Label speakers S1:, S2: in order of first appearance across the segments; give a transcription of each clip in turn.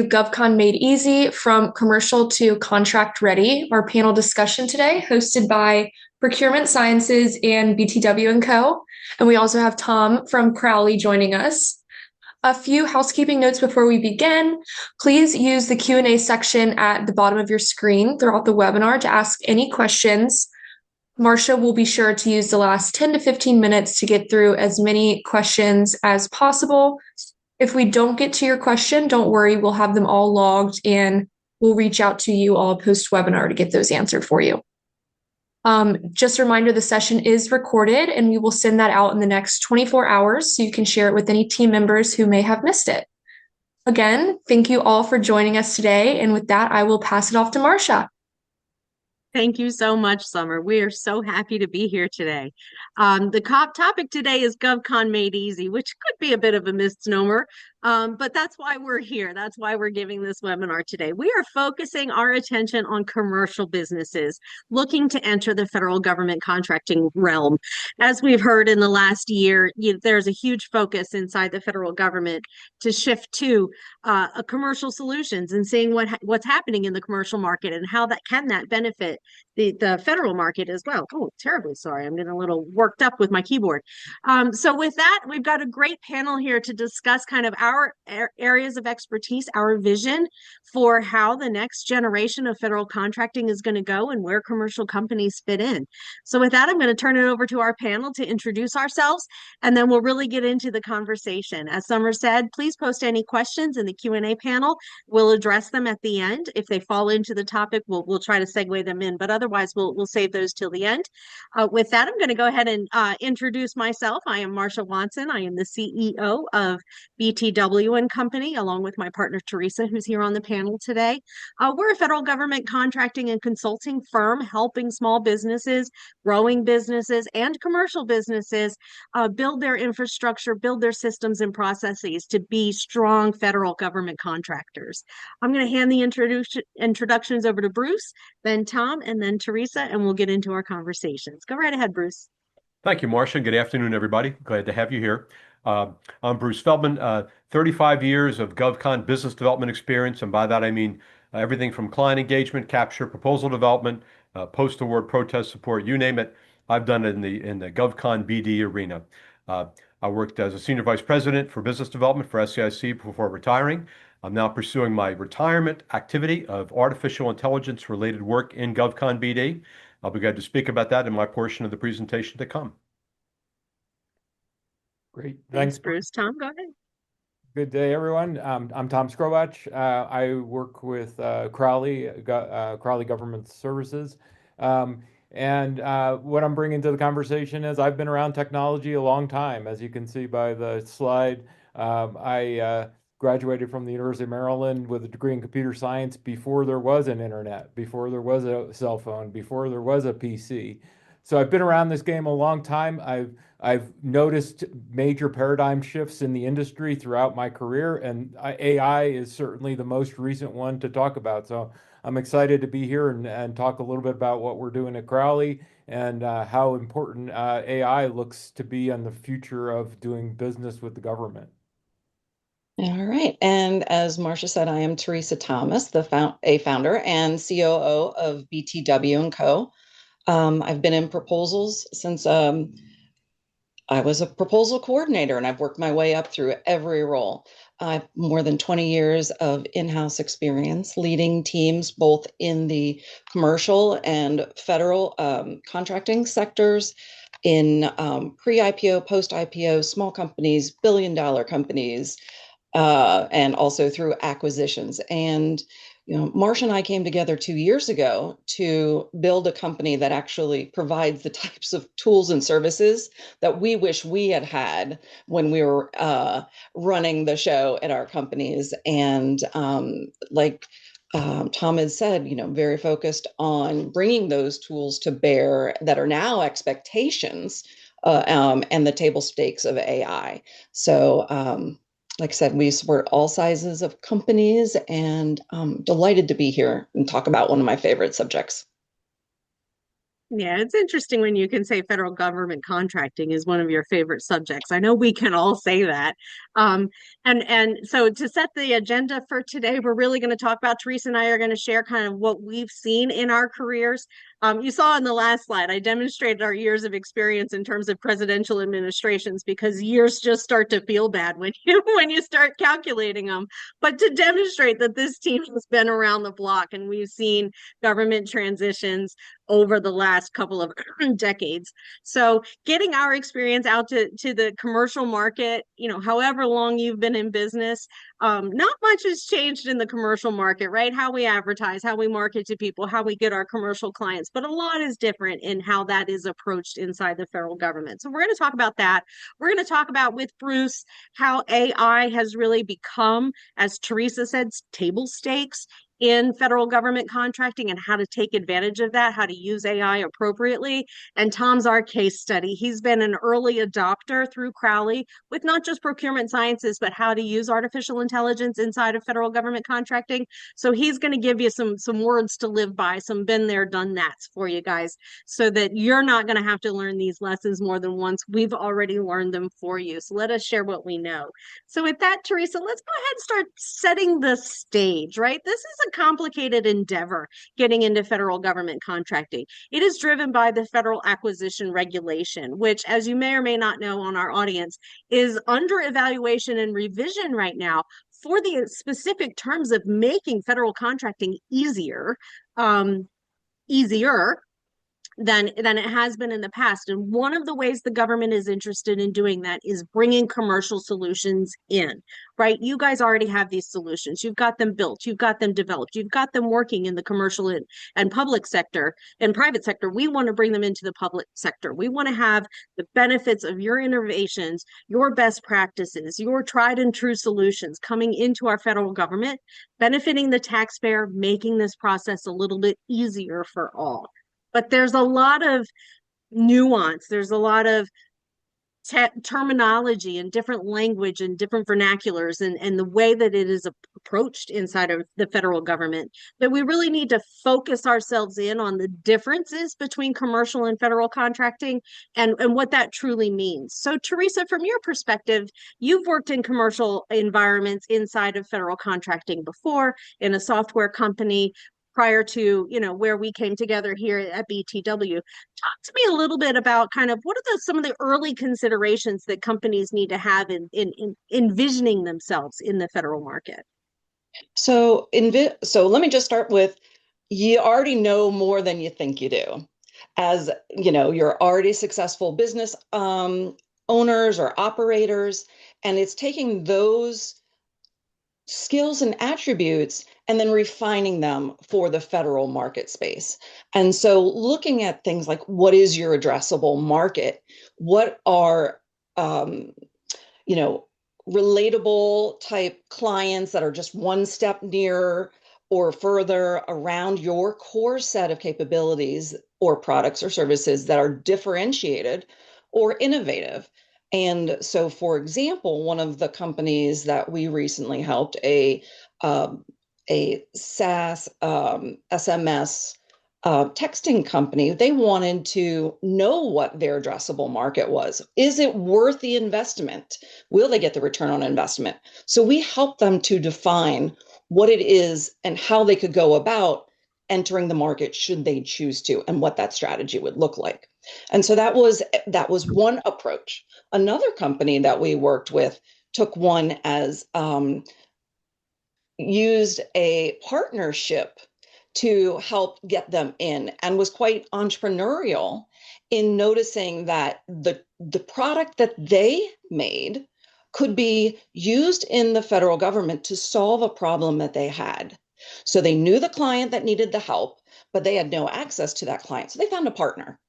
S1: GovCon Made Easy from Commercial to Contract Ready, our panel discussion today, hosted by Procurement Sciences and BTW and Co. And we also have Tom from Crowley joining us. A few housekeeping notes before we begin. Please use the Q&A section at the bottom of your screen throughout the webinar to ask any questions. Marcia will be sure to use the last 10 to 15 minutes to get through as many questions as possible. If we don't get to your question, don't worry, we'll have them all logged and we'll reach out to you all post-webinar to get those answered for you. Just a reminder, the session is recorded and we will send that out in the next 24 hours so you can share it with any team members who may have missed it. Again, thank you all for joining us today. And with that, I will pass it off to Marcia.
S2: Thank you so much, Summer. We are so happy to be here today. The topic today is GovCon Made Easy, which could be a bit of a misnomer, but that's why we're here. That's why we're giving this webinar today. We are focusing our attention on commercial businesses looking to enter the federal government contracting realm. As we've heard in the last year, there's a huge focus inside the federal government to shift to commercial solutions and seeing what's happening in the commercial market and how that benefit the federal market as well. Oh, terribly sorry. I'm getting a little worked up with my keyboard. So with that, we've got a great panel here to discuss kind of our areas of expertise, our vision for how the next generation of federal contracting is going to go and where commercial companies fit in. So with that, I'm going to turn it over to our panel to introduce ourselves, and then we'll really get into the conversation. As Summer said, please post any questions in the Q&A panel. We'll address them at the end. If they fall into the topic, we'll try to segue them in, but otherwise we'll save those till the end. With that, I'm going to go ahead and introduce myself. I am Marcia Watson. I am the CEO of BTW and Company, along with my partner Teresa, who's here on the panel today. We're a federal government contracting and consulting firm helping small businesses, growing businesses, and commercial businesses build their infrastructure, build their systems and processes to be strong federal government contractors. I'm going to hand the introductions over to Bruce, then Tom, and then Teresa, and we'll get into our conversations. Go right ahead, Bruce.
S3: Thank you, Marcia. Good afternoon, everybody. Glad to have you here. I'm Bruce Feldman, 35 years of GovCon business development experience, and by that I mean everything from client engagement, capture, proposal development, post-award protest support, you name it. I've done it in the GovCon BD arena. I worked as a senior vice president for business development for SCIC before retiring. I'm now pursuing my retirement activity of artificial intelligence related work in GovCon BD. I'll be glad to speak about that in my portion of the presentation to come.
S4: Great.
S2: Thanks, Bruce. Tom, go ahead.
S4: Good day, everyone. I'm Tom Skrobach. I work with Crowley Government Services. And what I'm bringing to the conversation is I've been around technology a long time. As you can see by the slide, I graduated from the University of Maryland with a degree in computer science before there was an internet, before there was a cell phone, before there was a PC. So I've been around this game a long time. I've noticed major paradigm shifts in the industry throughout my career, and AI is certainly the most recent one to talk about. So I'm excited to be here and talk a little bit about what we're doing at Crowley and how important AI looks to be on the future of doing business with the government.
S5: All right. And as Marcia said, I am Teresa Thomas, a founder and COO of BTW and Co. I've been in proposals since I was a proposal coordinator, and I've worked my way up through every role. I have more than 20 years of in-house experience leading teams both in the commercial and federal contracting sectors in pre-IPO, post-IPO, small companies, billion-dollar companies, and also through acquisitions. And Marcia and I came together 2 years ago to build a company that actually provides the types of tools and services that we wish we had had when we were running the show at our companies. And like Tom has said, very focused on bringing those tools to bear that are now expectations and the table stakes of AI. So like I said, we support all sizes of companies, and I'm delighted to be here and talk about one of my favorite subjects.
S2: Yeah, it's interesting when you can say federal government contracting is one of your favorite subjects. I know we can all say that. Um, and so to set the agenda for today, we're really going to talk about Teresa and I are going to share kind of what we've seen in our careers. You saw in the last slide, I demonstrated our years of experience in terms of presidential administrations because years just start to feel bad when you start calculating them. But to demonstrate that this team has been around the block and we've seen government transitions over the last couple of decades. So getting our experience out to the commercial market, however long you've been in business, not much has changed in the commercial market, right? How we advertise, how we market to people, how we get our commercial clients, but a lot is different in how that is approached inside the federal government. So we're going to talk about that. We're going to talk about with Bruce how AI has really become, as Teresa said, table stakes in federal government contracting and how to take advantage of that, how to use AI appropriately. And Tom's our case study. He's been an early adopter through Crowley with not just procurement sciences, but how to use artificial intelligence inside of federal government contracting. So he's going to give you some words to live by, some been there, done that's for you guys, so that you're not going to have to learn these lessons more than once. We've already learned them for you. So let us share what we know. So with that, Teresa, let's go ahead and start setting the stage, right? This is a complicated endeavor getting into federal government contracting. It is driven by the Federal Acquisition Regulation, which, as you may or may not know on our audience, is under evaluation and revision right now for the specific terms of making federal contracting easier than it has been in the past. And one of the ways the government is interested in doing that is bringing commercial solutions in, right? You guys already have these solutions. You've got them built, you've got them developed, you've got them working in the commercial and public sector and private sector. We want to bring them into the public sector. We want to have the benefits of your innovations, your best practices, your tried and true solutions coming into our federal government, benefiting the taxpayer, making this process a little bit easier for all. But there's a lot of nuance. There's a lot of terminology and different language and different vernaculars and the way that it is approached inside of the federal government that we really need to focus ourselves in on the differences between commercial and federal contracting and what that truly means. So Teresa, from your perspective, you've worked in commercial environments inside of federal contracting before in a software company prior to where we came together here at BTW. Talk to me a little bit about kind of what are some of the early considerations that companies need to have in envisioning themselves in the federal market.
S5: So let me just start with, you already know more than you think you do. As you know, you're already successful business owners or operators, and it's taking those skills and attributes and then refining them for the federal market space. And so looking at things like, what is your addressable market? What are, relatable type clients that are just one step nearer or further around your core set of capabilities or products or services that are differentiated or innovative? And so, for example, one of the companies that we recently helped, a SaaS SMS texting company, they wanted to know what their addressable market was. Is it worth the investment? Will they get the return on investment? So we helped them to define what it is and how they could go about entering the market should they choose to, and what that strategy would look like. And so that was one approach. Another company that we worked with took one as used a partnership to help get them in, and was quite entrepreneurial in noticing that the product that they made could be used in the federal government to solve a problem that they had. So they knew the client that needed the help, but they had no access to that client. So they found a partner.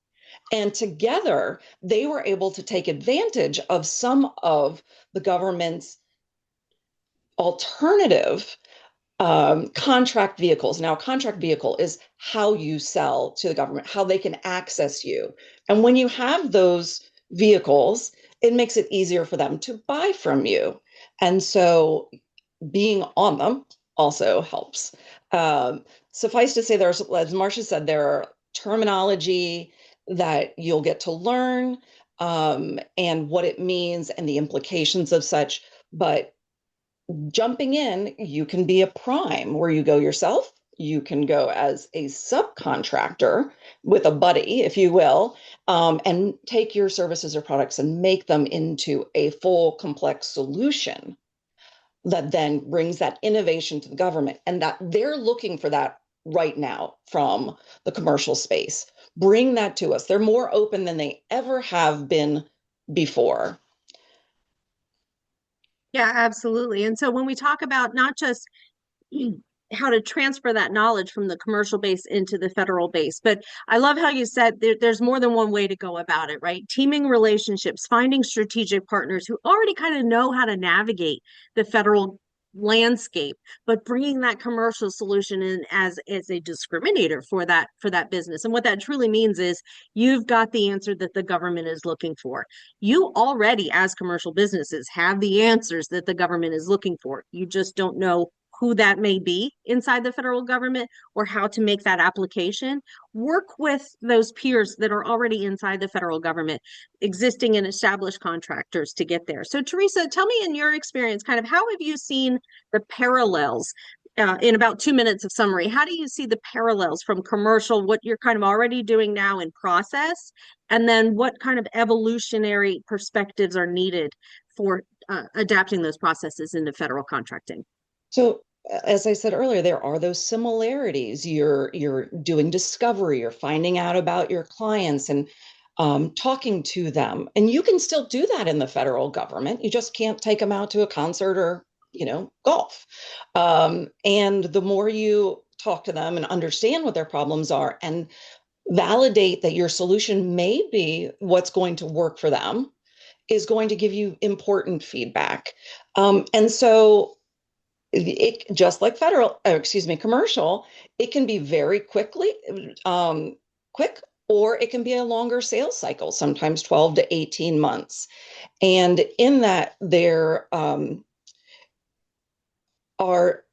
S5: And together, they were able to take advantage of some of the government's alternative contract vehicles. Now, a contract vehicle is how you sell to the government, how they can access you. And when you have those vehicles, it makes it easier for them to buy from you. And so being on them also helps. Suffice to say, as Marcia said, there are terminology that you'll get to learn, and what it means and the implications of such. But jumping in, you can be a prime where you go yourself. You can go as a subcontractor with a buddy, if you will, and take your services or products and make them into a full complex solution that then brings that innovation to the government. And that they're looking for that right now from the commercial space. Bring that to us. They're more open than they ever have been before.
S2: Yeah, absolutely. And so when we talk about not just how to transfer that knowledge from the commercial base into the federal base. But I love how you said there's more than one way to go about it, right? Teaming relationships, finding strategic partners who already kind of know how to navigate the federal landscape, but bringing that commercial solution in as a discriminator for that business. And what that truly means is you've got the answer that the government is looking for. You already, as commercial businesses, have the answers that the government is looking for. You just don't know who that may be inside the federal government or how to make that application. Work with those peers that are already inside the federal government, existing and established contractors to get there. So Teresa, tell me, in your experience, kind of how have you seen the parallels in about 2 minutes of summary? How do you see the parallels from commercial, what you're kind of already doing now in process, and then what kind of evolutionary perspectives are needed for adapting those processes into federal contracting?
S5: So, as I said earlier, there are those similarities. You're doing discovery, you're finding out about your clients and talking to them, and you can still do that in the federal government. You just can't take them out to a concert or golf. And the more you talk to them and understand what their problems are, and validate that your solution may be what's going to work for them, is going to give you important feedback. And so it just like commercial, it can be very quick, or it can be a longer sales cycle, sometimes 12 to 18 months. And in that, there are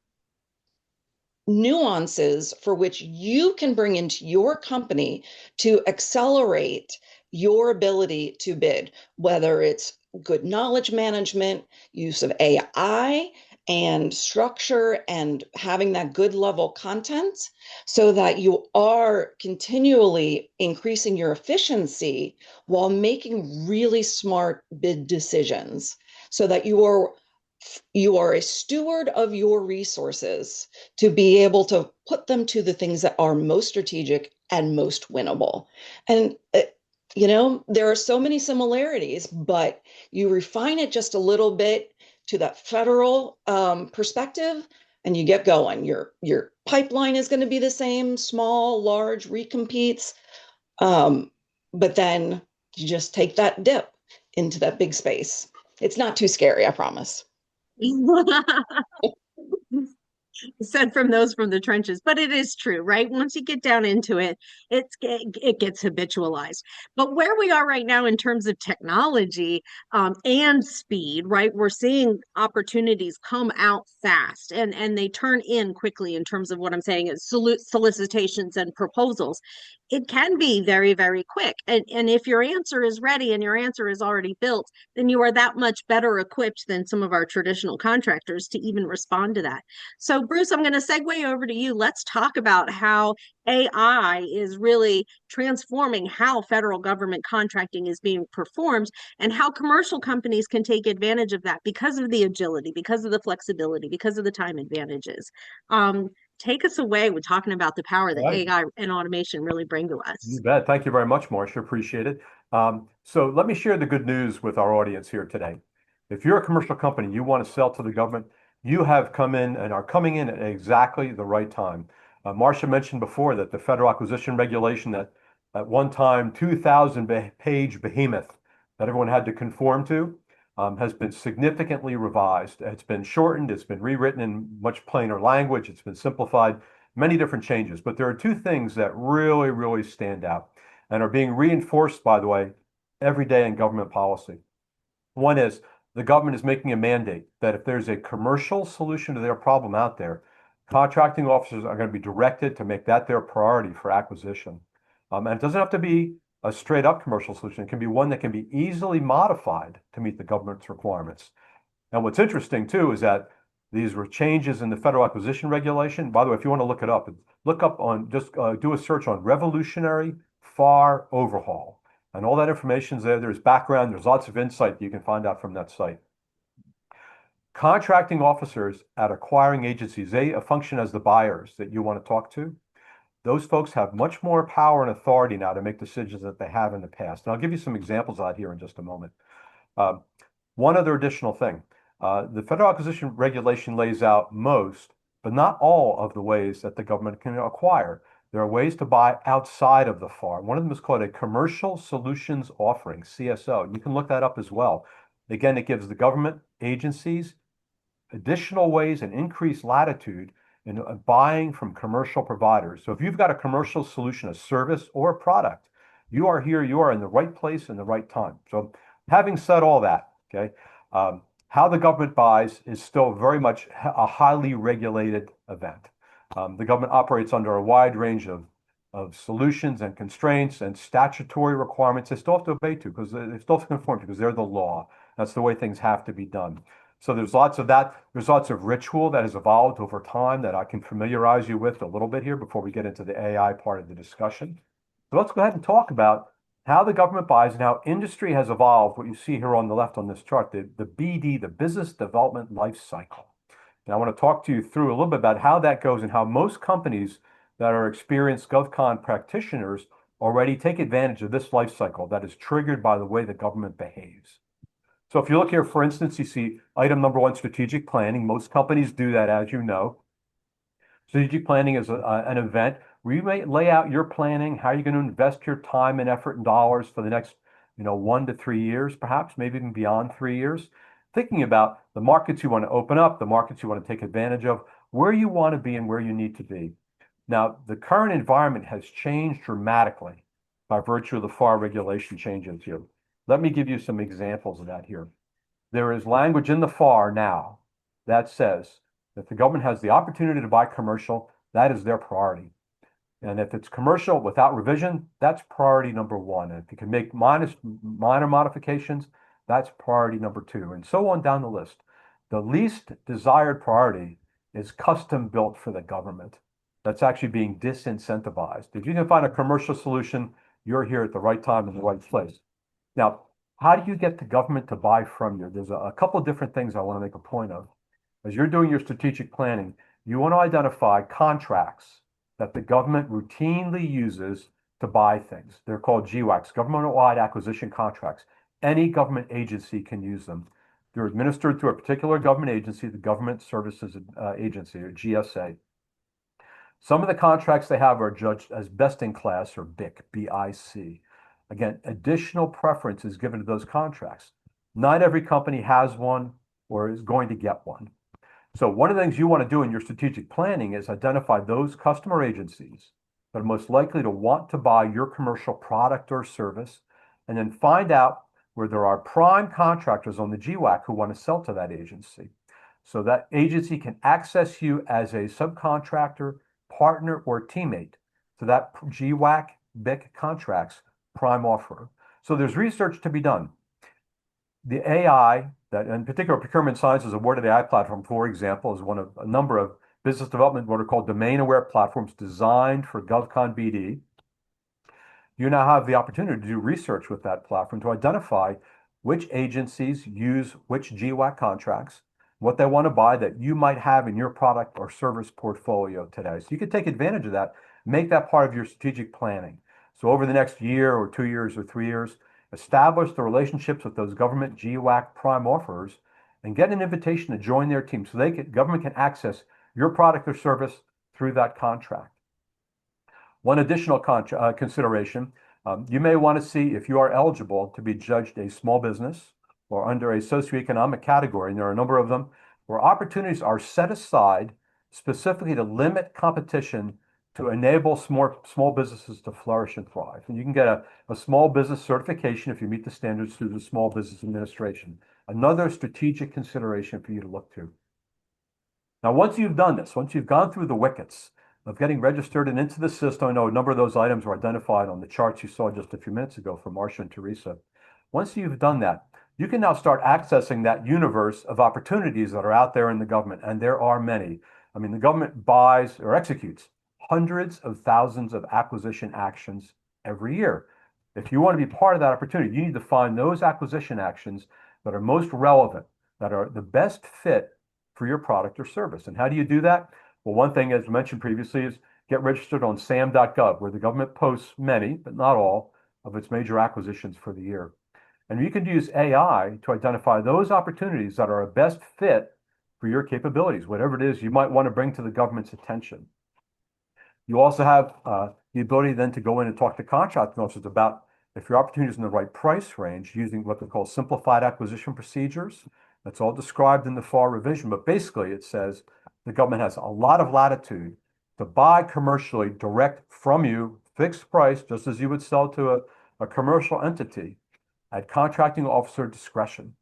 S5: nuances for which you can bring into your company to accelerate your ability to bid, whether it's good knowledge management, use of AI and structure, and having that good level content so that you are continually increasing your efficiency while making really smart bid decisions so that you are a steward of your resources to be able to put them to the things that are most strategic and most winnable. And, there are so many similarities, but you refine it just a little bit to that federal perspective, and you get going. Your pipeline is going to be the same, small, large, recompetes. But then you just take that dip into that big space. It's not too scary, I promise.
S2: Said from those from the trenches, but it is true, right? Once you get down into it, it gets habitualized. But where we are right now in terms of technology and speed, right? We're seeing opportunities come out fast, and they turn in quickly in terms of what I'm saying is solicitations and proposals. It can be very, very quick. And if your answer is ready and your answer is already built, then you are that much better equipped than some of our traditional contractors to even respond to that. So, Bruce, I'm going to segue over to you. Let's talk about how AI is really transforming how federal government contracting is being performed and how commercial companies can take advantage of that because of the agility, because of the flexibility, because of the time advantages. Take us away with talking about the power that
S3: Right.
S2: AI and automation really bring to
S3: You
S2: us.
S3: bet. Thank you very much, Marcia. Appreciate it. So let me share the good news with our audience here today. If you're a commercial company, you want to sell to the government, you have come in and are coming in at exactly the right time. Marcia mentioned before that the Federal Acquisition Regulation, that at one time 2,000-page behemoth that everyone had to conform to, has been significantly revised. It's been shortened, it's been rewritten in much plainer language, it's been simplified, many different changes. But there are two things that really, really stand out and are being reinforced, by the way, every day in government policy. One is the government is making a mandate that if there's a commercial solution to their problem out there, contracting officers are going to be directed to make that their priority for acquisition. And it doesn't have to be a straight up commercial solution. It can be one that can be easily modified to meet the government's requirements. And what's interesting too is that these were changes in the federal acquisition regulation. By the way, if you want to look it up, look up on just do a search on revolutionary FAR overhaul. And all that information's there. There's background, there's lots of insight you can find out from that site. Contracting officers at acquiring agencies, they function as the buyers that you want to talk to. Those folks have much more power and authority now to make decisions that they have in the past. And I'll give you some examples out here in just a moment. One other additional thing. The federal acquisition regulation lays out most, but not all of the ways that the government can acquire. There are ways to buy outside of the FAR. One of them is called a commercial solutions offering, CSO. You can look that up as well. Again, it gives the government agencies additional ways and increased latitude in buying from commercial providers. So if you've got a commercial solution, a service or a product, you are here, you are in the right place in the right time. So having said all that, okay, how the government buys is still very much a highly regulated event. The government operates under a wide range of solutions and constraints and statutory requirements they still have to obey to because they still have to conform to because they're the law. That's the way things have to be done. So there's lots of that. There's lots of ritual that has evolved over time that I can familiarize you with a little bit here before we get into the AI part of the discussion. So let's go ahead and talk about how the government buys and how industry has evolved, what you see here on the left on this chart, the BD, the business development life cycle. And I want to talk to you through a little bit about how that goes and how most companies that are experienced GovCon practitioners already take advantage of this life cycle that is triggered by the way the government behaves. So if you look here, for instance, you see item number one, strategic planning. Most companies do that, as you know. Strategic planning is an event where you may lay out your planning, how you're going to invest your time and effort and dollars for the next, 1 to 3 years, perhaps, maybe even beyond 3 years. Thinking about the markets you want to open up, the markets you want to take advantage of, where you want to be and where you need to be. Now, the current environment has changed dramatically by virtue of the FAR regulation changes here. Let me give you some examples of that here. There is language in the FAR now that says that the government has the opportunity to buy commercial, that is their priority. And if it's commercial without revision, that's priority number one. And if you can make minor modifications, that's priority number two, and so on down the list. The least desired priority is custom built for the government. That's actually being disincentivized. If you can find a commercial solution, you're here at the right time in the right place. Now, how do you get the government to buy from you? There's a couple of different things I want to make a point of. As you're doing your strategic planning, you want to identify contracts that the government routinely uses to buy things. They're called GWACs, government-wide acquisition contracts. Any government agency can use them. They're administered through a particular government agency, the Government Services Agency, or GSA. Some of the contracts they have are judged as best in class, or BIC, B-I-C. Again, additional preference is given to those contracts. Not every company has one or is going to get one. So one of the things you want to do in your strategic planning is identify those customer agencies that are most likely to want to buy your commercial product or service, and then find out where there are prime contractors on the GWAC who want to sell to that agency. So that agency can access you as a subcontractor, partner, or teammate to that GWAC BIC contracts prime offerer. So there's research to be done. The AI, that in particular Procurement Science's Awarded.AI platform, for example, is one of a number of business development, what are called domain-aware platforms designed for GovCon BD. You now have the opportunity to do research with that platform to identify which agencies use which GWAC contracts, what they want to buy that you might have in your product or service portfolio today. So you can take advantage of that, make that part of your strategic planning. So over the next year or 2 years or 3 years, establish the relationships with those government GWAC prime offers and get an invitation to join their team so government can access your product or service through that contract. One additional consideration, you may want to see if you are eligible to be judged a small business or under a socioeconomic category, and there are a number of them, where opportunities are set aside specifically to limit competition to enable small businesses to flourish and thrive. And you can get a small business certification if you meet the standards through the Small Business Administration. Another strategic consideration for you to look to. Now, once you've done this, once you've gone through the wickets, of getting registered and into the system. I know a number of those items were identified on the charts you saw just a few minutes ago from Marcia and Teresa. Once you've done that, you can now start accessing that universe of opportunities that are out there in the government, and there are many. I mean, the government buys or executes hundreds of thousands of acquisition actions every year. If you want to be part of that opportunity, you need to find those acquisition actions that are most relevant, that are the best fit for your product or service. And how do you do that? Well, one thing, as mentioned previously, is get registered on sam.gov, where the government posts many, but not all, of its major acquisitions for the year. And you can use AI to identify those opportunities that are a best fit for your capabilities, whatever it is you might want to bring to the government's attention. You also have the ability then to go in and talk to contracting officers about if your opportunity is in the right price range using what they call simplified acquisition procedures. That's all described in the FAR revision, but basically it says the government has a lot of latitude to buy commercially direct from you, fixed price, just as you would sell to a commercial entity at contracting officer discretion.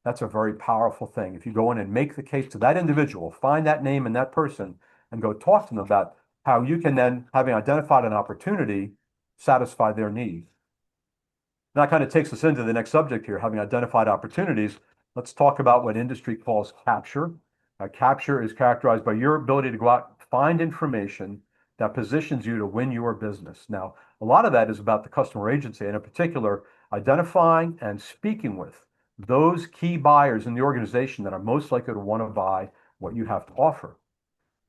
S3: That's a very powerful thing. If you go in and make the case to that individual, find that name and that person, and go talk to them about how you can then, having identified an opportunity, satisfy their needs. And that kind of takes us into the next subject here, having identified opportunities. Let's talk about what industry calls capture. Capture is characterized by your ability to go out and find information that positions you to win your business. Now, a lot of that is about the customer agency, and in particular, identifying and speaking with those key buyers in the organization that are most likely to want to buy what you have to offer.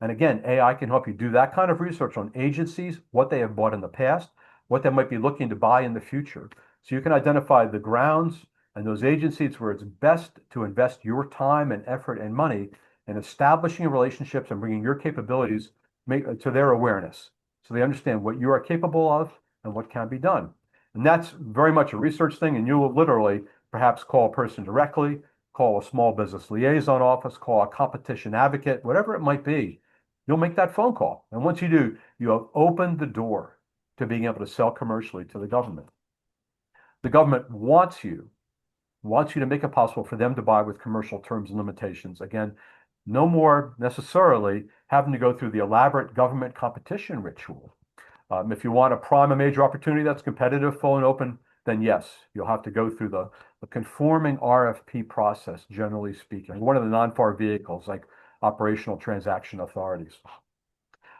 S3: And again, AI can help you do that kind of research on agencies, what they have bought in the past, what they might be looking to buy in the future. So you can identify the grounds and those agencies where it's best to invest your time and effort and money in establishing relationships and bringing your capabilities to their awareness. So they understand what you are capable of and what can be done. And that's very much a research thing. And you will literally perhaps call a person directly, call a small business liaison office, call a competition advocate, whatever it might be. You'll make that phone call. And once you do, you have opened the door to being able to sell commercially to the government. The government wants you to make it possible for them to buy with commercial terms and limitations. Again, no more necessarily having to go through the elaborate government competition ritual. If you want to prime a major opportunity that's competitive, full and open, then yes, you'll have to go through the conforming RFP process, generally speaking, one of the non-FAR vehicles like operational transaction authorities.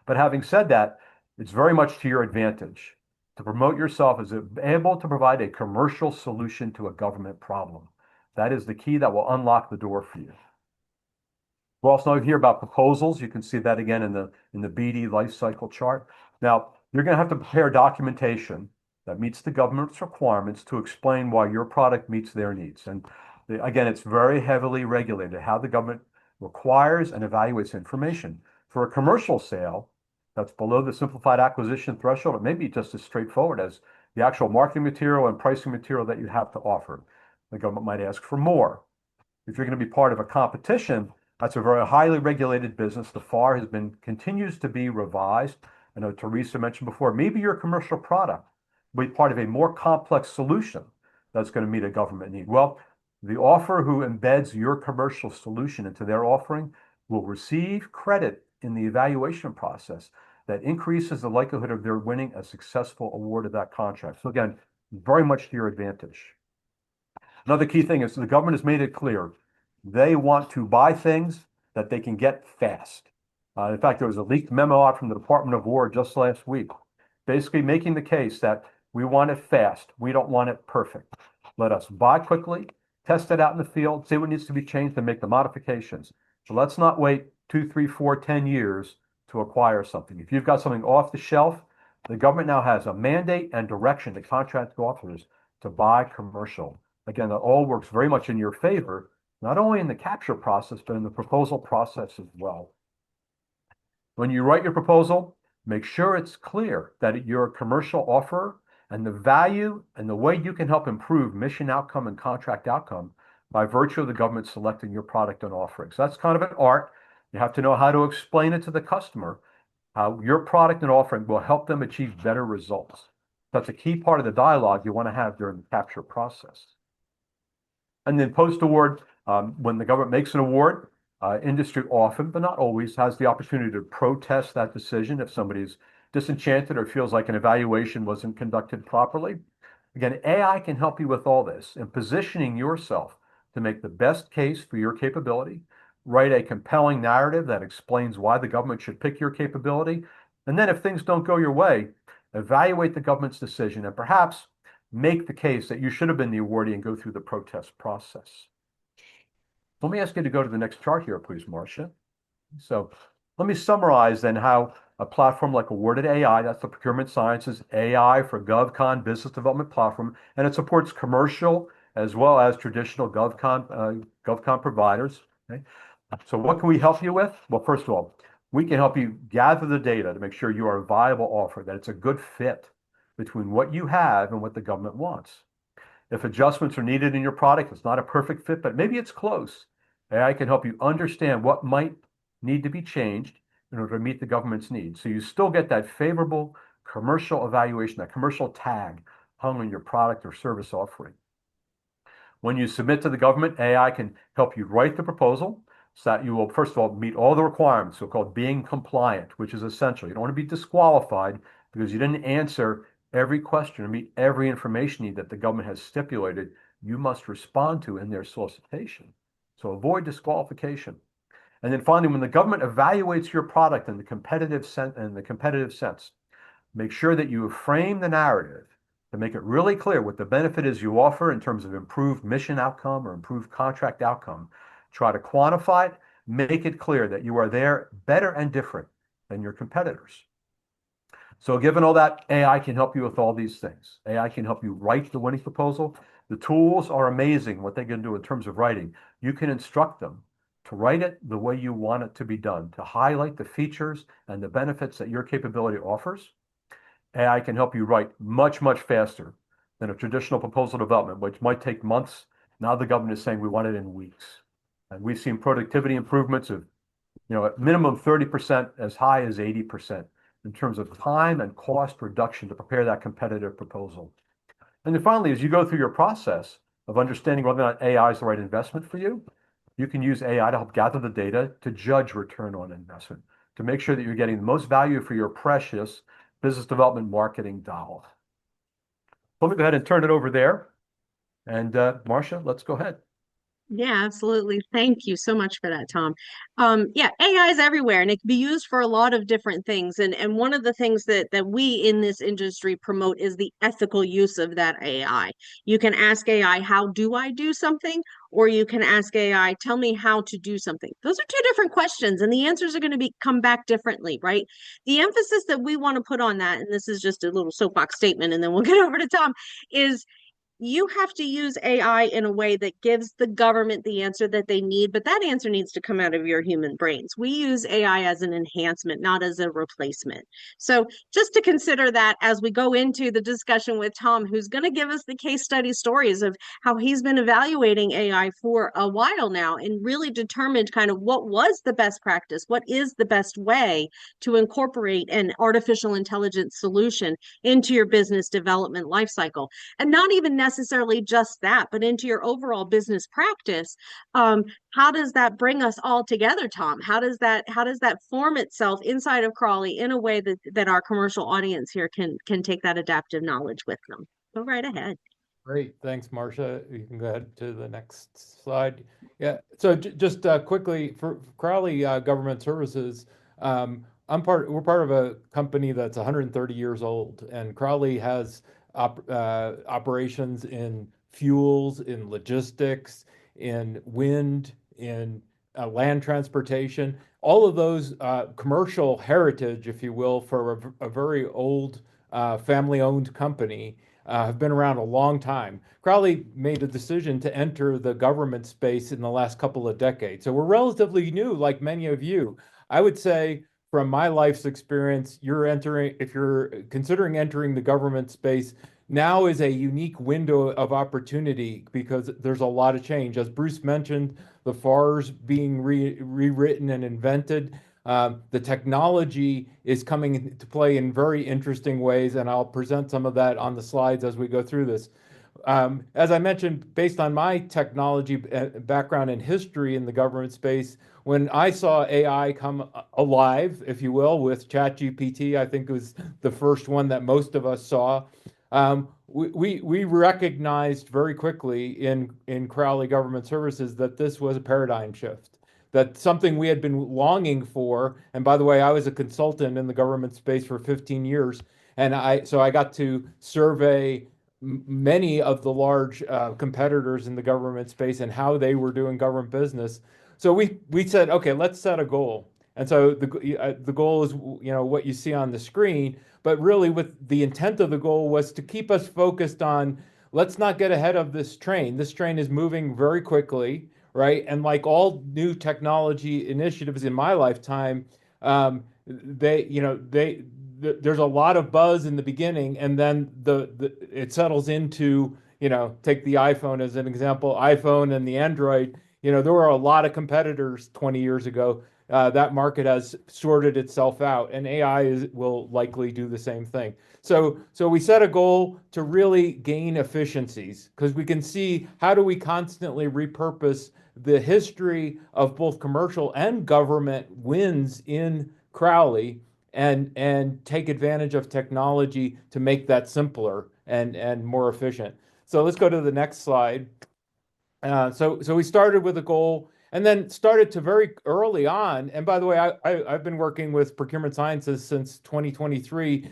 S3: But having said that, it's very much to your advantage to promote yourself as able to provide a commercial solution to a government problem. That is the key that will unlock the door for you. We'll also hear about proposals. You can see that again in the BD life cycle chart. Now, you're going to have to prepare documentation that meets the government's requirements to explain why your product meets their needs. And again, it's very heavily regulated how the government requires and evaluates information. For a commercial sale that's below the simplified acquisition threshold, it may be just as straightforward as the actual marketing material and pricing material that you have to offer. The government might ask for more. If you're going to be part of a competition, that's a very highly regulated business. The FAR continues to be revised. I know Teresa mentioned before, maybe your commercial product will be part of a more complex solution that's going to meet a government need. Well, the offerer who embeds your commercial solution into their offering will receive credit in the evaluation process that increases the likelihood of their winning a successful award of that contract. So again, very much to your advantage. Another key thing is the government has made it clear they want to buy things that they can get fast. In fact, there was a leaked memo out from the Department of War just last week, basically making the case that we want it fast. We don't want it perfect. Let us buy quickly, test it out in the field, see what needs to be changed, and make the modifications. So let's not wait 2, 3, 4, 10 years to acquire something. If you've got something off the shelf, the government now has a mandate and direction to contract officers to buy commercial. Again, that all works very much in your favor, not only in the capture process, but in the proposal process as well. When you write your proposal, make sure it's clear that you're a commercial offer and the value and the way you can help improve mission outcome and contract outcome by virtue of the government selecting your product and offering. So that's kind of an art. You have to know how to explain it to the customer, how your product and offering will help them achieve better results. That's a key part of the dialogue you want to have during the capture process. And then post-award, when the government makes an award, Industry often, but not always, has the opportunity to protest that decision if somebody's disenchanted or feels like an evaluation wasn't conducted properly. Again, AI can help you with all this and positioning yourself to make the best case for your capability, write a compelling narrative that explains why the government should pick your capability, and then if things don't go your way, evaluate the government's decision and perhaps make the case that you should have been the awardee and go through the protest process. Let me ask you to go to the next chart here, please, Marcia. So let me summarize then how a platform like Awarded.AI, that's the Procurement Sciences AI for GovCon business development platform, and it supports commercial as well as traditional GovCon providers. Okay? So what can we help you with? Well, first of all, we can help you gather the data to make sure you are a viable offer, that it's a good fit between what you have and what the government wants. If adjustments are needed in your product, it's not a perfect fit, but maybe it's close. AI can help you understand what might need to be changed in order to meet the government's needs. So you still get that favorable commercial evaluation, that commercial tag hung on your product or service offering. When you submit to the government, AI can help you write the proposal so that you will, first of all, meet all the requirements, so-called being compliant, which is essential. You don't want to be disqualified because you didn't answer every question or meet every information need that the government has stipulated you must respond to in their solicitation. So avoid disqualification. And then finally, when the government evaluates your product in the competitive sense, make sure that you frame the narrative to make it really clear what the benefit is you offer in terms of improved mission outcome or improved contract outcome. Try to quantify it, make it clear that you are there better and different than your competitors. So given all that, AI can help you with all these things. AI can help you write the winning proposal. The tools are amazing, what they can do in terms of writing. You can instruct them to write it the way you want it to be done, to highlight the features and the benefits that your capability offers. AI can help you write much, much faster than a traditional proposal development, which might take months. Now the government is saying we want it in weeks. And we've seen productivity improvements of, at minimum 30%, as high as 80% in terms of time and cost reduction to prepare that competitive proposal. And then finally, as you go through your process of understanding whether or not AI is the right investment for you, you can use AI to help gather the data to judge return on investment, to make sure that you're getting the most value for your precious business development marketing dollar. Let me go ahead and turn it over there. And Marcia, let's go ahead.
S2: Yeah, absolutely. Thank you so much for that, Tom. Yeah, AI is everywhere and it can be used for a lot of different things. And one of the things that we in this industry promote is the ethical use of that AI. You can ask AI, how do I do something? Or you can ask AI, tell me how to do something. Those are two different questions, and the answers are going to come back differently, right? The emphasis that we want to put on that, and this is just a little soapbox statement, and then we'll get over to Tom, is you have to use AI in a way that gives the government the answer that they need, but that answer needs to come out of your human brains. We use AI as an enhancement, not as a replacement. So just to consider that as we go into the discussion with Tom, who's going to give us the case study stories of how he's been evaluating AI for a while now and really determined kind of what was the best practice, what is the best way to incorporate an artificial intelligence solution into your business development lifecycle. And not even necessarily just that, but into your overall business practice. How does that bring us all together, Tom? How does that form itself inside of Crawley in a way that our commercial audience here can take that adaptive knowledge with them? Go right ahead.
S4: Great, thanks, Marcia. You can go ahead to the next slide. Yeah, so just quickly for Crowley Government Services, we're part of a company that's 130 years old, and Crowley has operations in fuels, in logistics, in wind, in land transportation, all of those commercial heritage, if you will, for a very old family-owned company. Have been around a long time. Crowley made a decision to enter the government space in the last couple of decades. So we're relatively new, like many of you. I would say from my life's experience, if you're considering entering the government space, now is a unique window of opportunity because there's a lot of change. As Bruce mentioned, the FAR's being rewritten and invented. The technology is coming into play in very interesting ways, and I'll present some of that on the slides as we go through this. As I mentioned, based on my technology background and history in the government space, when I saw AI come alive, if you will, with ChatGPT, I think it was the first one that most of us saw. We recognized very quickly in Crowley Government Services that this was a paradigm shift, that something we had been longing for. And by the way, I was a consultant in the government space for 15 years, and I got to survey many of the large competitors in the government space and how they were doing government business. So we said, okay, let's set a goal. And so the goal is, what you see on the screen, but really with the intent of the goal was to keep us focused on, let's not get ahead of this train. This train is moving very quickly, right? And like all new technology initiatives in my lifetime, there's a lot of buzz in the beginning, and then it settles into, take the iPhone as an example, iPhone and the Android. There were a lot of competitors 20 years ago. That market has sorted itself out, and will likely do the same thing. So we set a goal to really gain efficiencies, because we can see how do we constantly repurpose the history of both commercial and government wins in Crowley, and take advantage of technology to make that simpler and more efficient. So let's go to the next slide. So we started with a goal, and then started to very early on. And by the way, I've been working with Procurement Sciences since 2023,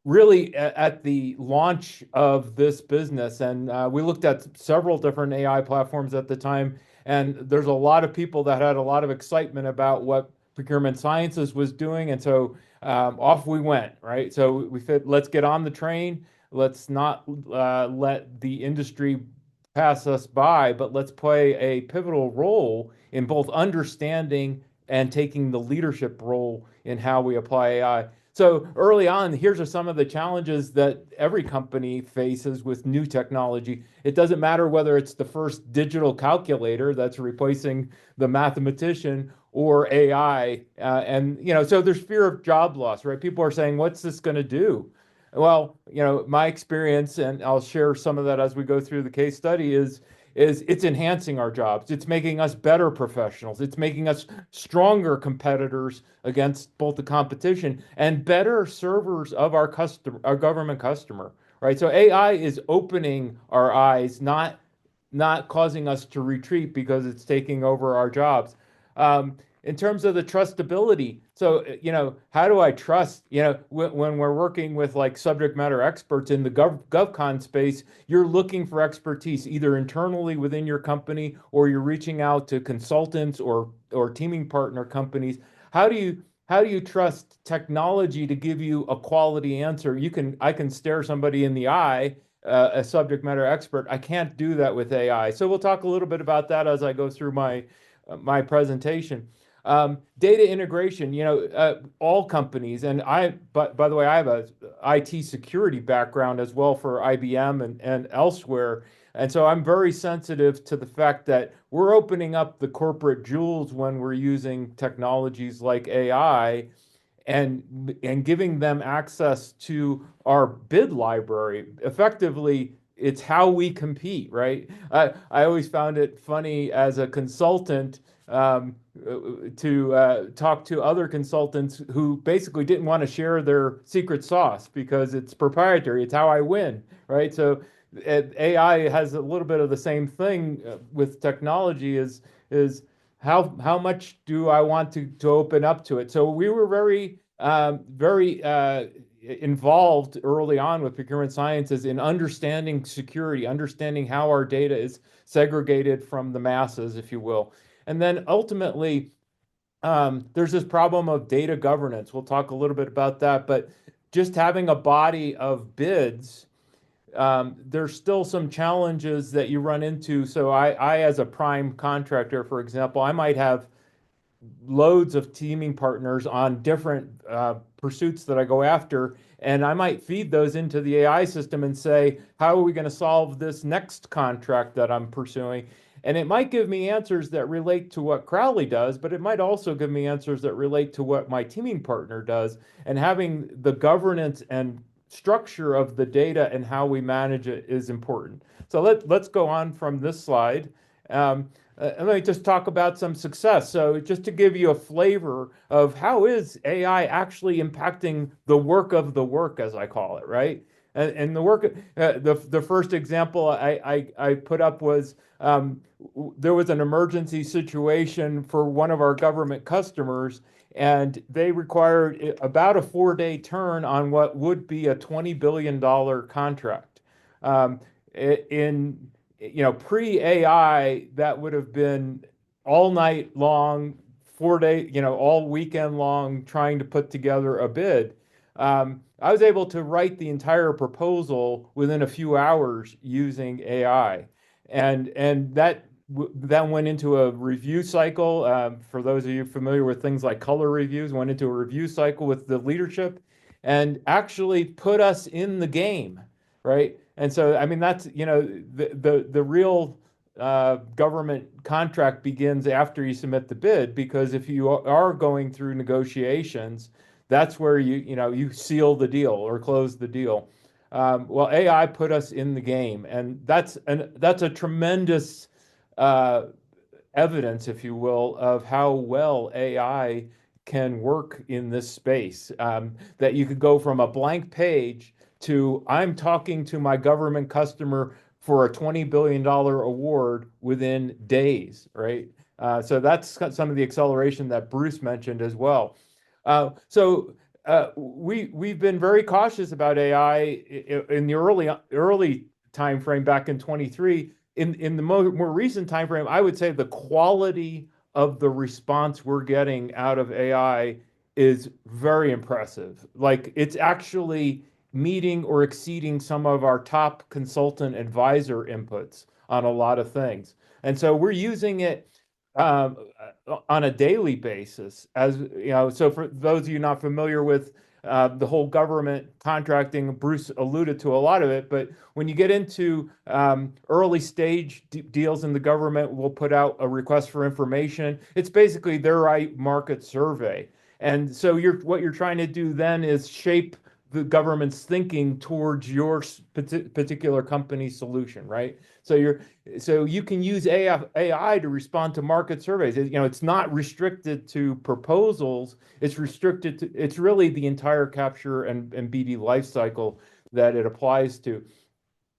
S4: really at the launch of this business. And we looked at several different AI platforms at the time. And there's a lot of people that had a lot of excitement about what Procurement Sciences was doing. And so off we went, right? So we said, let's get on the train. Let's not let the industry pass us by, but let's play a pivotal role in both understanding and taking the leadership role in how we apply AI. So early on, here's some of the challenges that every company faces with new technology. It doesn't matter whether it's the first digital calculator that's replacing the mathematician or AI. So there's fear of job loss, right? People are saying, what's this going to do? Well, my experience, and I'll share some of that as we go through the case study, is it's enhancing our jobs. It's making us better professionals. It's making us stronger competitors against both the competition and better servers of our government customer, right? So AI is opening our eyes, not causing us to retreat because it's taking over our jobs. In terms of the trustability, so how do I trust? When we're working with like subject matter experts in the GovCon space, you're looking for expertise either internally within your company, or you're reaching out to consultants or teaming partner companies. How do you trust technology to give you a quality answer? I can stare somebody in the eye, a subject matter expert. I can't do that with AI. So we'll talk a little bit about that as I go through my presentation. Data integration, all companies, and but by the way, I have a IT security background as well for IBM and elsewhere. And so I'm very sensitive to the fact that we're opening up the corporate jewels when we're using technologies like AI, and giving them access to our bid library. Effectively, it's how we compete, right? I always found it funny as a consultant, to talk to other consultants who basically didn't want to share their secret sauce because it's proprietary. It's how I win, right? So AI has a little bit of the same thing with technology, is how much do I want to open up to it? So we were very involved early on with Procurement Sciences in understanding security, understanding how our data is segregated from the masses, if you will. And then ultimately, there's this problem of data governance. We'll talk a little bit about that, but just having a body of bids, there's still some challenges that you run into. So I, as a prime contractor, for example, I might have loads of teaming partners on different pursuits that I go after, and I might feed those into the AI system and say, how are we going to solve this next contract that I'm pursuing? And it might give me answers that relate to what Crowley does, but it might also give me answers that relate to what my teaming partner does. And having the governance and structure of the data and how we manage it is important. So let's go on from this slide. And let me just talk about some success. So just to give you a flavor of how is AI actually impacting the work of the work, as I call it, right? And the work, the first example I put up was there was an emergency situation for one of our government customers, and they required about a 4-day turn on what would be a $20 billion contract. Um, in pre-AI, that would have been all night long, 4 day, all weekend long, trying to put together a bid. I was able to write the entire proposal within a few hours using AI, and that went into a review cycle. For those of you familiar with things like color reviews, went into a review cycle with the leadership, and actually put us in the game, right? And so, I mean, that's the real government contract begins after you submit the bid, because if you are going through negotiations, that's where you seal the deal or close the deal. Well, AI put us in the game, and that's a tremendous uh, evidence, if you will, of how well AI can work in this space. That you could go from a blank page to I'm talking to my government customer for a $20 billion award within days, right? So that's some of the acceleration that Bruce mentioned as well. We've been very cautious about AI in the early time frame back in 23. In the more recent time frame, I would say the quality of the response we're getting out of AI is very impressive. Like, it's actually meeting or exceeding some of our top consultant advisor inputs on a lot of things. And so we're using it um, on a daily basis. As you know, so for those of you not familiar with the whole government contracting, Bruce alluded to a lot of it, but when you get into early stage deals in the government, we'll put out a request for information. It's basically their market survey. And so what you're trying to do then is shape the government's thinking towards your particular company solution, right? So you can use AI to respond to market surveys. It's not restricted to proposals. It's really the entire capture and BD life cycle that it applies to.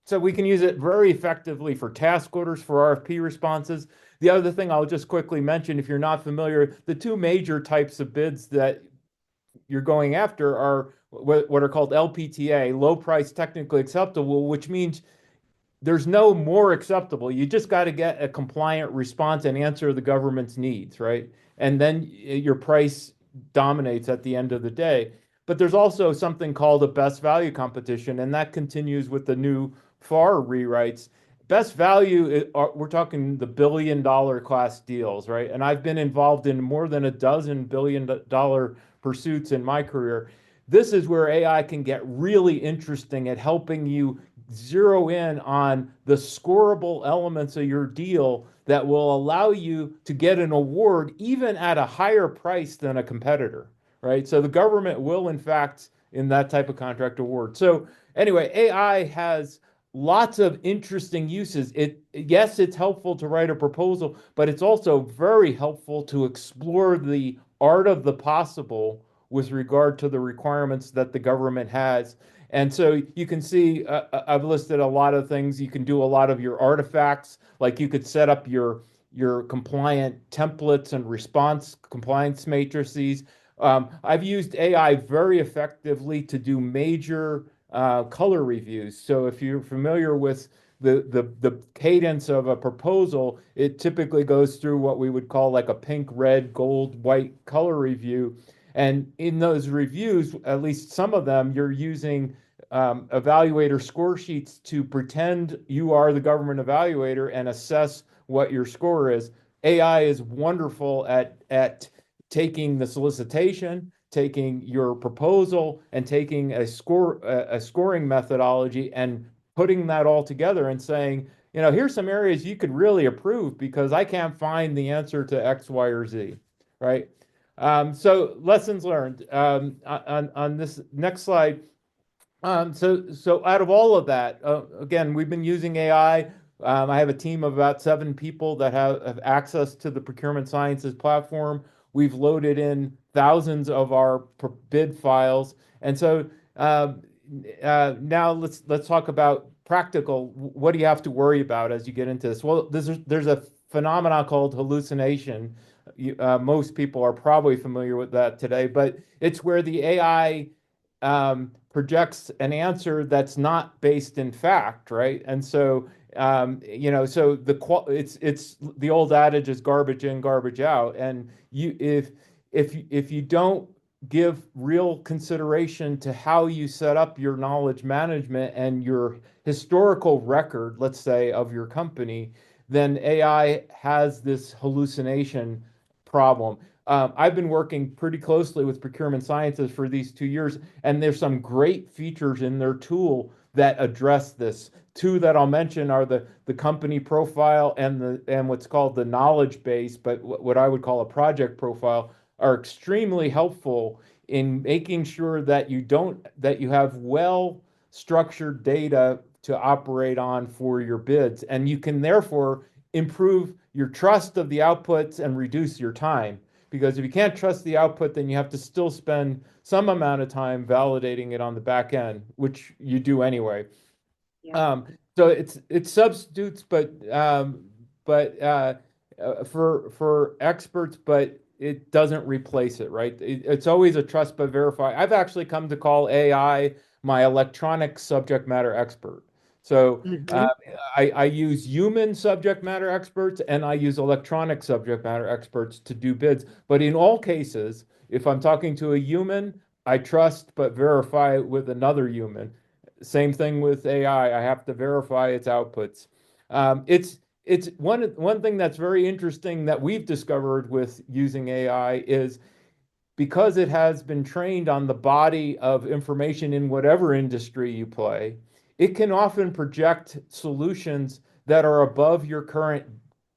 S4: So we can use it very effectively for task orders, for RFP responses. The other thing I'll just quickly mention, if you're not familiar, the two major types of bids that you're going after are what are called LPTA, low price technically acceptable, which means there's no more acceptable. You just got to get a compliant response and answer the government's needs, right? And then your price dominates at the end of the day. But there's also something called a best value competition, and that continues with the new FAR rewrites. Best value, we're talking the $1 billion class deals, right? And I've been involved in more than a dozen $1 billion pursuits in my career. This is where AI can get really interesting at helping you zero in on the scoreable elements of your deal that will allow you to get an award even at a higher price than a competitor, right? So the government will, in fact, in that type of contract award. So anyway, AI has lots of interesting uses. Yes, it's helpful to write a proposal, but it's also very helpful to explore the art of the possible with regard to the requirements that the government has. And so you can see, I've listed a lot of things. You can do a lot of your artifacts, like you could set up your compliant templates and response compliance matrices. I've used AI very effectively to do major color reviews. So if you're familiar with the cadence of a proposal, it typically goes through what we would call like a pink, red, gold, white color review. And in those reviews, at least some of them, you're using evaluator score sheets to pretend you are the government evaluator and assess what your score is. AI is wonderful at taking the solicitation, taking your proposal, and taking a scoring methodology and putting that all together and saying, here's some areas you could really improve because I can't find the answer to X, Y, or Z, right? So lessons learned. On this next slide, So out of all of that, again, we've been using AI. I have a team of about 7 people that have access to the Procurement Sciences platform. We've loaded in thousands of our bid files, and so now let's talk about practical. What do you have to worry about as you get into this? Well, there's a phenomenon called hallucination. Most people are probably familiar with that today, but it's where the AI projects an answer that's not based in fact, right? And so, so it's the old adage is garbage in, garbage out. And if you don't give real consideration to how you set up your knowledge management and your historical record, let's say, of your company, then AI has this hallucination problem. I've been working pretty closely with Procurement Sciences for these 2 years, and there's some great features in their tool that address this. Two that I'll mention are the company profile and what's called the knowledge base, but what I would call a project profile, are extremely helpful in making sure that you have well structured data to operate on for your bids, and you can therefore improve your trust of the outputs and reduce your time. Because if you can't trust the output, then you have to still spend some amount of time validating it on the back end, which you do anyway.
S2: Yeah.
S4: Um, so it substitutes, but for experts, but it doesn't replace it, right? It's always a trust but verify. I've actually come to call AI my electronic subject matter expert. So
S2: Hmm.
S4: I use human subject matter experts and I use electronic subject matter experts to do bids. But in all cases, if I'm talking to a human, I trust but verify with another human. Same thing with AI. I have to verify its outputs. It's one thing that's very interesting that we've discovered with using AI is because it has been trained on the body of information in whatever industry you play, it can often project solutions that are above your current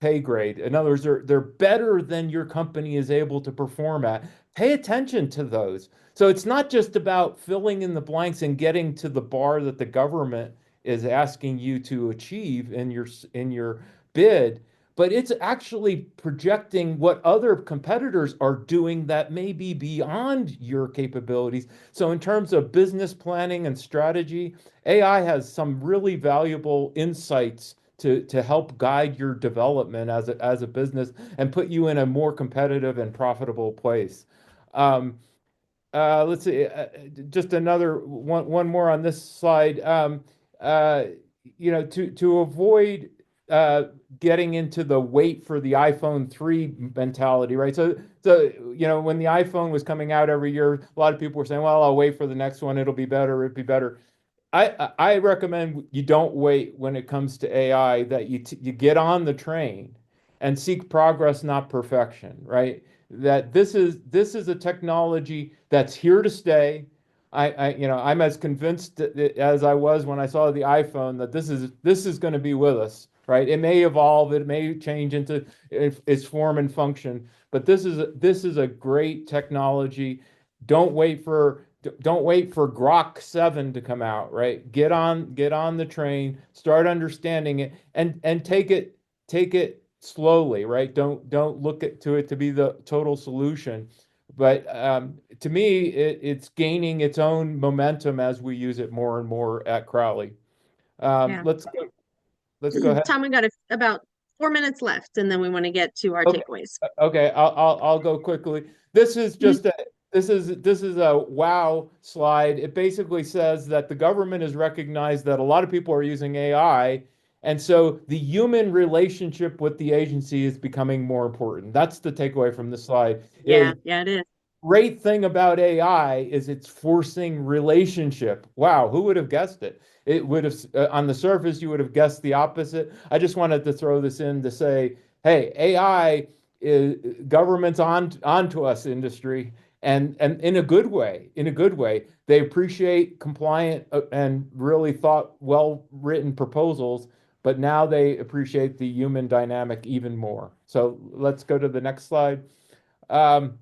S4: pay grade. In other words, they're better than your company is able to perform at. Pay attention to those. So it's not just about filling in the blanks and getting to the bar that the government is asking you to achieve in your bid, but it's actually projecting what other competitors are doing that may be beyond your capabilities. So, in terms of business planning and strategy, AI has some really valuable insights to help guide your development as a business and put you in a more competitive and profitable place. Um, let's see, just another one more on this slide. Uh, to avoid getting into the wait for the iPhone 3 mentality, right? So when the iPhone was coming out every year, a lot of people were saying, well, I'll wait for the next one. It'll be better. It'll be better. I recommend you don't wait when it comes to AI, that you get on the train and seek progress, not perfection, right? That this is a technology that's here to stay. I'm as convinced as I was when I saw the iPhone that this is going to be with us, right? It may evolve, it may change into its form and function, but this is a great technology. Don't wait for don't wait for Grok 7 to come out, right? Get on the train, start understanding it, and take it slowly, right? Don't look to it to be the total solution. But to me, it's gaining its own momentum as we use it more and more at Crowley. Um,
S2: Yeah.
S4: let's go, let's go ahead.
S2: Tom, we got about 4 minutes left, and then we want to get to our
S4: Okay,
S2: takeaways.
S4: okay, I'll go quickly. This is
S2: Mhm.
S4: just a this is a wow slide. It basically says that the government has recognized that a lot of people are using AI, and so the human relationship with the agency is becoming more important. That's the takeaway from this slide.
S2: Yeah,
S4: Is
S2: yeah, it is.
S4: great thing about AI is it's forcing relationship. Wow, who would have guessed it? It would have, on the surface, you would have guessed the opposite. I just wanted to throw this in to say, hey, AI is government's onto us, industry, and in a good way. In a good way, they appreciate compliant and really thought well written proposals, but now they appreciate the human dynamic even more. So let's go to the next slide. Um,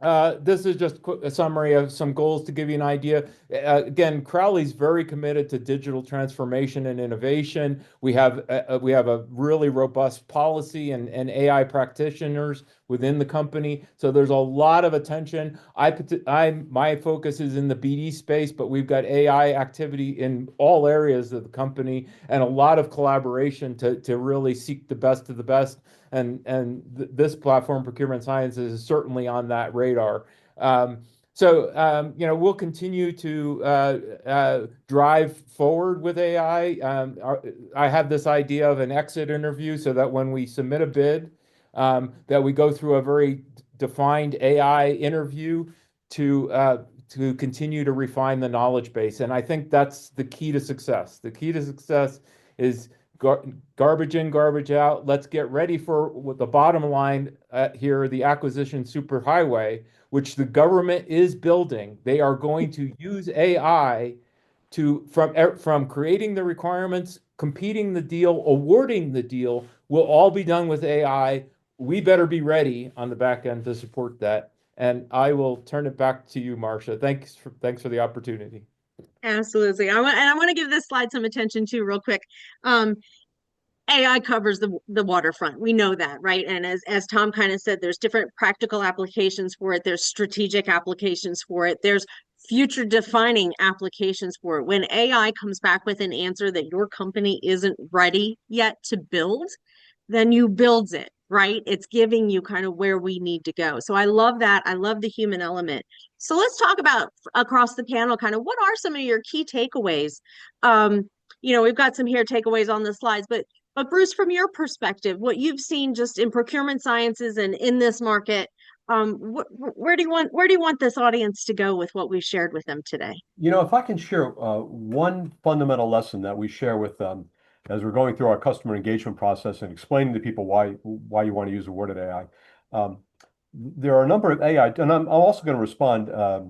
S4: This is just a summary of some goals to give you an idea. Again, Crowley's very committed to digital transformation and innovation. We have a really robust policy and AI practitioners within the company. So there's a lot of attention. My focus is in the BD space, but we've got AI activity in all areas of the company and a lot of collaboration to really seek the best of the best. This platform, Procurement Sciences, is certainly on that radar. We'll continue to drive forward with AI. I have this idea of an exit interview so that when we submit a bid, that we go through a very defined AI interview to continue to refine the knowledge base. And I think that's the key to success. The key to success is garbage in, garbage out. Let's get ready for what the bottom line here, the acquisition superhighway, which the government is building. They are going to use AI from creating the requirements, competing the deal, awarding the deal, will all be done with AI. We better be ready on the back end to support that. And I will turn it back to you, Marcia. Thanks for the opportunity.
S2: Absolutely. I want to give this slide some attention too, real quick. AI covers the waterfront. We know that, right? And as Tom kind of said, there's different practical applications for it. There's strategic applications for it. There's future defining applications for it. When AI comes back with an answer that your company isn't ready yet to build, then you build it, right? It's giving you kind of where we need to go. So I love that. I love the human element. So let's talk about across the panel, kind of what are some of your key takeaways? We've got some here takeaways on the slides, but Bruce, from your perspective, what you've seen just in procurement sciences and in this market, where do you want this audience to go with what we've shared with them today?
S3: If I can share one fundamental lesson that we share with them as we're going through our customer engagement process and explaining to people why you want to use Awarded AI. There are a number of AI, and I'm also going to respond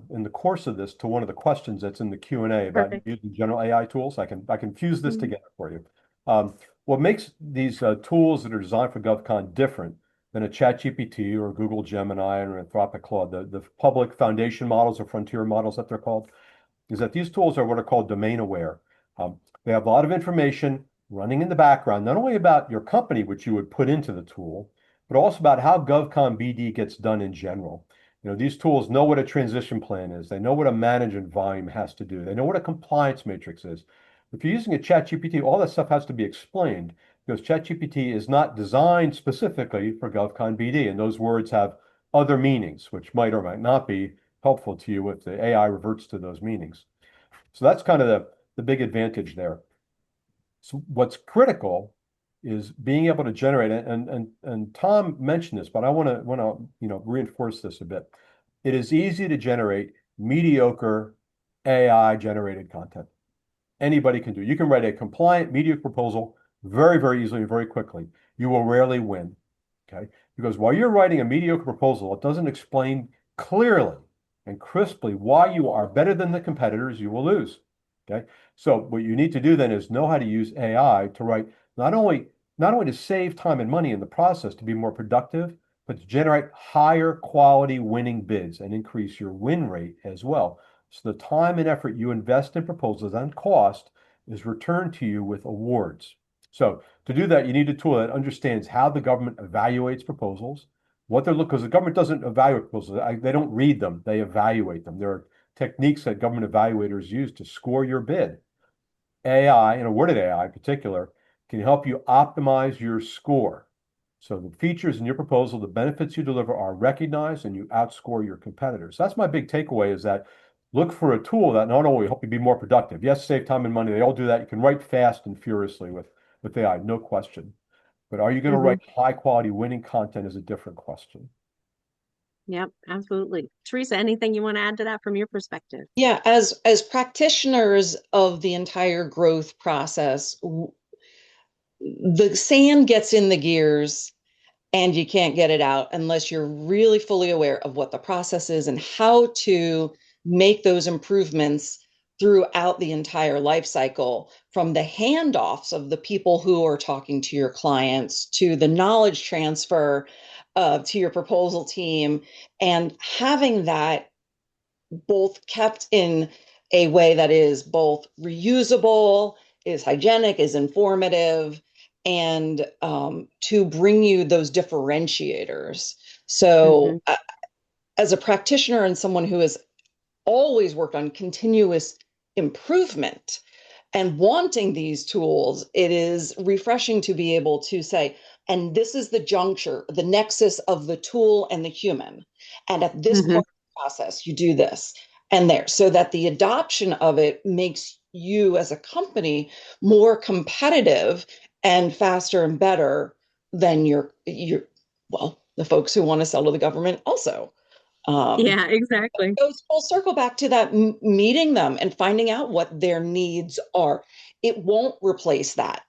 S3: in the course of this to one of the questions that's in the Q&A about
S2: Perfect.
S3: using general AI tools. I can fuse this together for you. What makes these tools that are designed for GovCon different than a ChatGPT or Google Gemini or Anthropic Claude, the public foundation models or frontier models that they're called, is that these tools are what are called domain aware. They have a lot of information running in the background, not only about your company, which you would put into the tool, but also about how GovCon BD gets done in general. These tools know what a transition plan is. They know what a management volume has to do. They know what a compliance matrix is. If you're using a ChatGPT, all that stuff has to be explained because ChatGPT is not designed specifically for GovCon BD, and those words have other meanings, which might or might not be helpful to you if the AI reverts to those meanings. So that's kind of the big advantage there. So what's critical is being able to generate it, and Tom mentioned this, but I want to reinforce this a bit. It is easy to generate mediocre AI generated content. Anybody can do it. You can write a compliant mediocre proposal very, very easily and very quickly. You will rarely win. Okay? Because while you're writing a mediocre proposal, it doesn't explain clearly and crisply why you are better than the competitors, you will lose. Okay? So what you need to do then is know how to use AI to write not only to save time and money in the process to be more productive, but to generate higher quality winning bids and increase your win rate as well. So the time and effort you invest in proposals and cost is returned to you with awards. So to do that, you need a tool that understands how the government evaluates proposals, what they're looking, because the government doesn't evaluate proposals. They don't read them, they evaluate them. There are techniques that government evaluators use to score your bid. AI, and Awarded AI in particular, can help you optimize your score. So the features in your proposal, the benefits you deliver are recognized and you outscore your competitors. That's my big takeaway, is that look for a tool that not only help you be more productive. Yes, save time and money. They all do that. You can write fast and furiously with AI, no question. But are you going to write high quality winning content is a different question.
S2: Yep, absolutely. Teresa, anything you want to add to that from your perspective?
S5: Yeah, as practitioners of the entire growth process, the sand gets in the gears and you can't get it out unless you're really fully aware of what the process is and how to make those improvements throughout the entire life cycle, from the handoffs of the people who are talking to your clients to the knowledge transfer to your proposal team, and having that both kept in a way that is both reusable, is hygienic, is informative, and to bring you those differentiators. So, as a practitioner and someone who has always worked on continuous improvement and wanting these tools, it is refreshing to be able to say, and this is the juncture, the nexus of the tool and the human. And at this part of the process, you do this and there, so that the adoption of it makes you as a company more competitive and faster and better than well, the folks who want to sell to the government also.
S2: Yeah, exactly.
S5: Goes full circle back to that meeting them and finding out what their needs are. It won't replace that.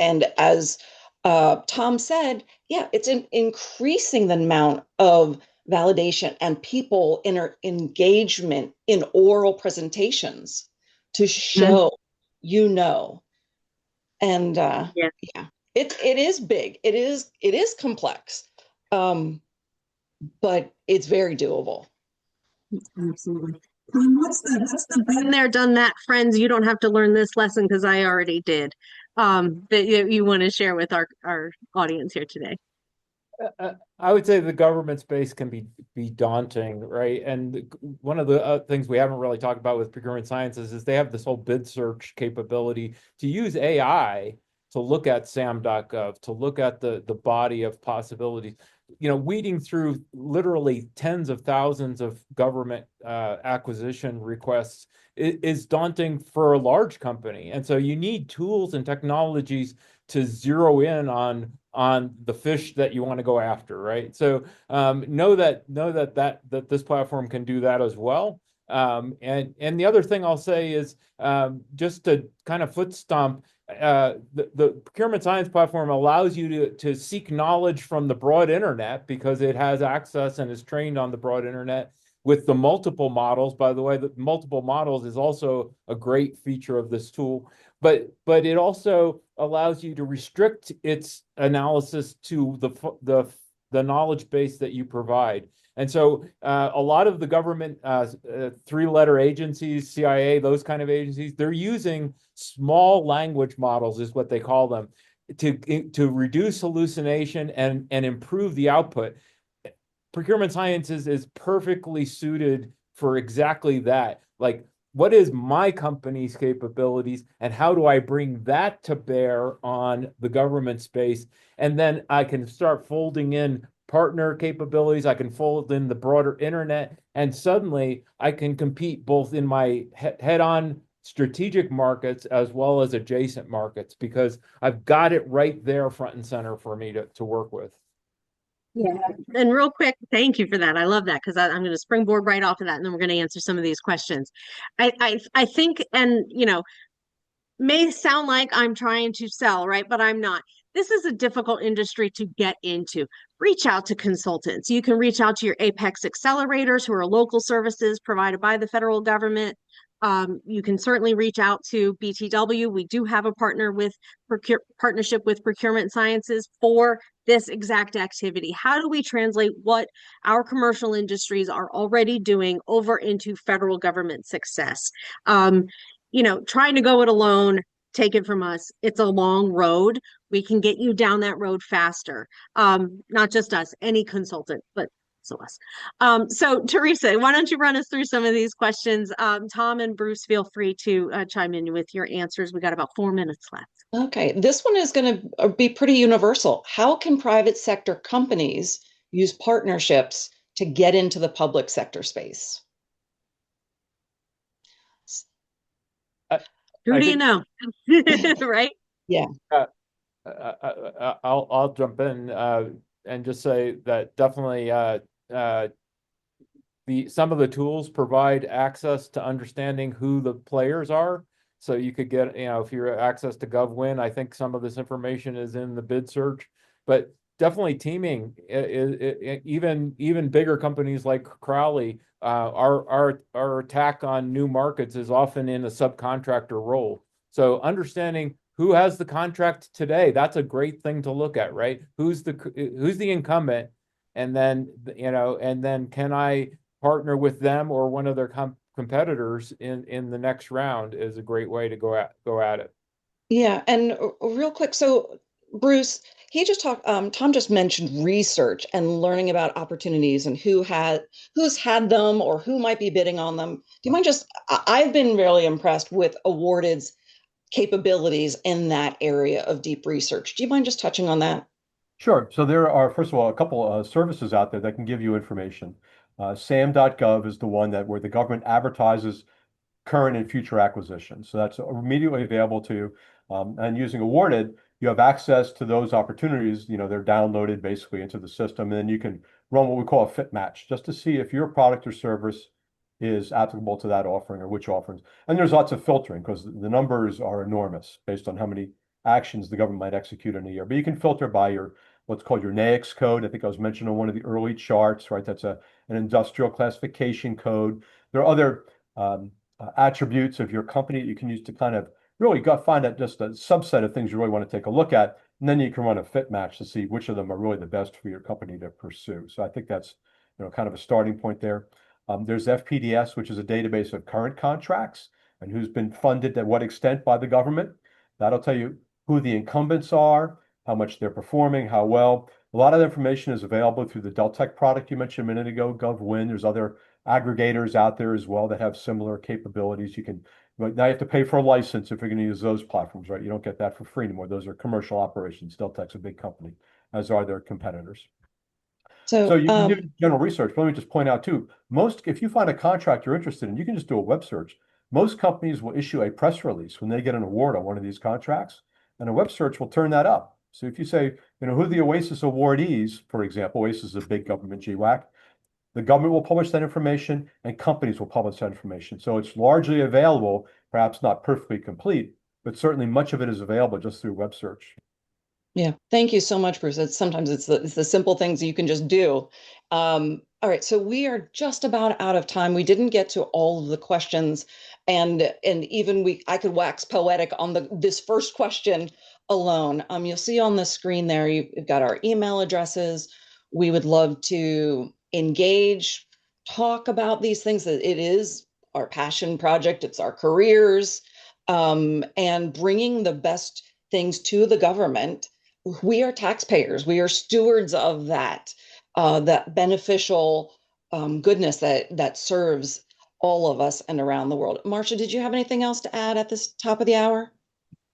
S5: And as Tom said, yeah, it's increasing the amount of validation and people engagement in oral presentations to show, you know, and
S2: Yeah.
S5: yeah, it is big. It is complex, but it's very doable.
S2: Absolutely. What's the been there, done that, friends? You don't have to learn this lesson because I already did. That you want to share with our audience here today.
S4: I would say the government space can be daunting, right? And one of the things we haven't really talked about with procurement sciences is they have this whole bid search capability to use AI to look at SAM.gov, to look at the body of possibilities. You know, weeding through literally tens of thousands of government acquisition requests is daunting for a large company. And so you need tools and technologies to zero in on the fish that you want to go after, right? So know that this platform can do that as well. And the other thing I'll say is just to kind of foot stomp, the procurement science platform allows you to seek knowledge from the broad internet because it has access and is trained on the broad internet with the multiple models. By the way, the multiple models is also a great feature of this tool, but it also allows you to restrict its analysis to the knowledge base that you provide. And so a lot of the government three-letter agencies, CIA, those kind of agencies, they're using small language models, is what they call them, to reduce hallucination and improve the output. Procurement sciences is perfectly suited for exactly that. Like, what is my company's capabilities and how do I bring that to bear on the government space? And then I can start folding in partner capabilities. I can fold in the broader internet, and suddenly I can compete both in my head-on strategic markets as well as adjacent markets because I've got it right there front and center for me to work with.
S2: Yeah. And real quick, thank you for that. I love that because I'm going to springboard right off of that, and then we're going to answer some of these questions. I think, and may sound like I'm trying to sell, right? But I'm not. This is a difficult industry to get into. Reach out to consultants. You can reach out to your Apex accelerators, who are local services provided by the federal government. You can certainly reach out to BTW. We do have a partnership with Procurement Sciences for this exact activity. How do we translate what our commercial industries are already doing over into federal government success? Trying to go it alone, take it from us, it's a long road. We can get you down that road faster. Not just us, any consultant, but so us. So Teresa, why don't you run us through some of these questions? Tom and Bruce, feel free to chime in with your answers. We got about 4 minutes left.
S5: Okay, this one is going to be pretty universal. How can private sector companies use partnerships to get into the public sector space?
S2: Who do you know? Right?
S5: Yeah.
S4: I'll jump in and just say that definitely some of the tools provide access to understanding who the players are. So you could get, if you're access to GovWin, I think some of this information is in the bid search, but definitely teaming. Even bigger companies like Crowley, our attack on new markets is often in a subcontractor role. So understanding who has the contract today, that's a great thing to look at, right? Who's the incumbent And then, and then can I partner with them or one of their competitors in the next round is a great way to go at it.
S5: Yeah, and real quick, so Bruce, Tom just mentioned research and learning about opportunities and who's had them or who might be bidding on them. Do you mind I've been really impressed with Awarded's capabilities in that area of deep research. Do you mind just touching on that?
S3: Sure. So there are, first of all, a couple services out there that can give you information. SAM.gov is the one that where the government advertises current and future acquisitions. So that's immediately available to you. And using Awarded, you have access to those opportunities. They're downloaded basically into the system, and then you can run what we call a fit match just to see if your product or service is applicable to that offering or which offerings. And there's lots of filtering because the numbers are enormous based on how many actions the government might execute in a year. But you can filter by your what's called your NAICS code. I think I was mentioned on one of the early charts, right? That's an industrial classification code. There are other attributes of your company that you can use to kind of really find out just a subset of things you really want to take a look at. And then you can run a fit match to see which of them are really the best for your company to pursue. So I think that's, kind of a starting point there. There's FPDS, which is a database of current contracts and who's been funded to what extent by the government. That'll tell you who the incumbents are, how much they're performing, how well. A lot of the information is available through the Deltek product you mentioned a minute ago, GovWin. There's other aggregators out there as well that have similar capabilities. Now you have to pay for a license if you're going to use those platforms, right? You don't get that for free anymore. Those are commercial operations. Deltek's a big company, as are their competitors. So
S5: So,
S3: you can do general research, but let me just point out too, if you find a contract you're interested in, you can just do a web search. Most companies will issue a press release when they get an award on one of these contracts, and a web search will turn that up. So if you say, who are the OASIS awardees, for example, OASIS is a big government GWAC, the government will publish that information and companies will publish that information. So it's largely available, perhaps not perfectly complete, but certainly much of it is available just through web search.
S5: yeah, thank you so much, Bruce. Sometimes it's the simple things you can just do. All right, so we are just about out of time. We didn't get to all of the questions, and even I could wax poetic on this first question alone. You'll see on the screen there, you've got our email addresses. We would love to engage, talk about these things. That it is our passion project. It's our careers, and bringing the best things to the government. We are taxpayers. We are stewards of that beneficial goodness that serves all of us and around the world. Marcia, did you have anything else to add at this top of the hour?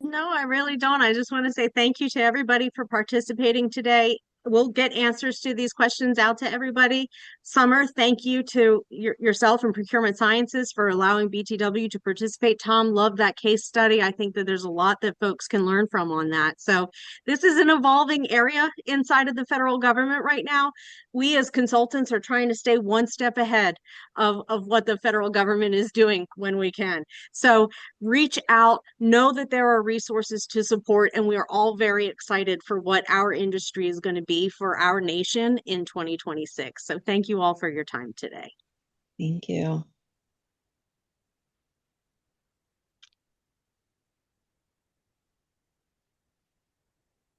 S2: No, I really don't. I just want to say thank you to everybody for participating today. We'll get answers to these questions out to everybody. Summer, thank you to yourself and Procurement Sciences for allowing BTW to participate. Tom, loved that case study. I think that there's a lot that folks can learn from on that. So this is an evolving area inside of the federal government right now. We as consultants are trying to stay one step ahead of what the federal government is doing when we can. So reach out, know that there are resources to support, and we are all very excited for what our industry is going to be for our nation in 2026. So thank you all for your time today.
S5: Thank you.